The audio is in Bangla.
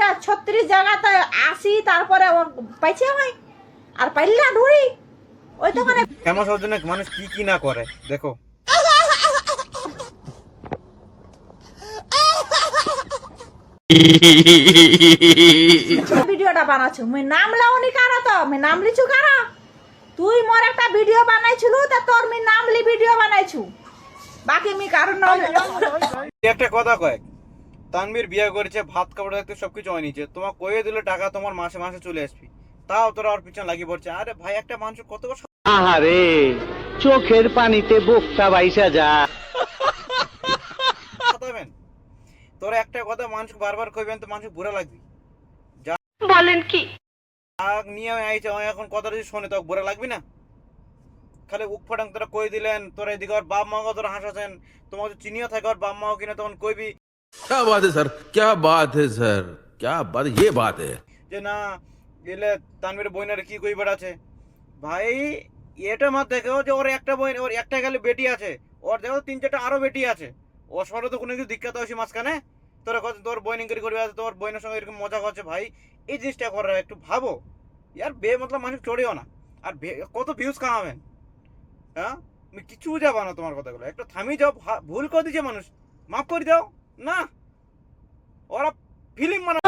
এটা 36 জায়গাতে 80 তারপরে পাইছে হয় আর পাইলা ঢুড়ি ওই তো মানে ফেমাস হওয়ার জন্য মানুষ কি কি না করে দেখো। ভিডিওটা বানাচ্ছু মুই নাম লাউনি কারা তো আমি নাম লিছু কারা তুই মোর একটা ভিডিও বানাইছিলু তা তোর মি নাম লি ভিডিও বানাইছু বাকি মি কারণ নাম একটা কথা কয়েক, তানভীর বিয়ে করেছে, ভাত কাপড় দেখতে সবকিছু হয় নিচে, তোমার কয়ে দিলে টাকা তোমার মাসে মাসে চলে আসবি, তাও তোরা ওর পিছনে লাগিয়ে পড়ছে। আরে ভাই একটা মানুষ কত কষ্ট। আহারে চোখের পানিতে বোকটা বাইসা যা। তোরা একটা কথা মানুষ বারবার কইবেন তো মানুষ বুড়া লাগবে। বলেন কি নিয়ে আইছে এখন কথা যদি শোনে তো বুড়া লাগবে না? খালি উক ফটাং তোরা কই দিলেন, তোরা এদিকে ওর বাপ মাও তোরা হাসাছেন, তোমার যদি চিনিও থাকে ওর বাপ মাও কিনা তখন কইবি क्या बात है सर, क्या बात है सर, क्या बात, ये बात है যে না গেলে তানভীর বইনের কি কই বেড়াচ্ছে। ভাই এটা মাত দেখো যে ওর একটা বই, ওর একটা গেলে বেটি আছে, ওর দেখো 3-4টা আরো বেটি আছে, ওর সরে তো কোনো কিছু দিক্কত হয়েছে মাঝখানে। তোরা কত তোর বই ইনকারি করবি, তোর বইনের সঙ্গে এরকম মজা করছে। ভাই এই জিনিসটা করার একটু ভাবো ইয়ার, বে মতলব মানুষ চড়েও না। আর কত ভিউজ কামাবেন? হ্যাঁ আমি কিছু যাবো না তোমার কথাগুলো, একটু থামি যাও। ভুল করে দিচ্ছে মানুষ, মাফ করে দাও না। ওরা ফিল্ম মানে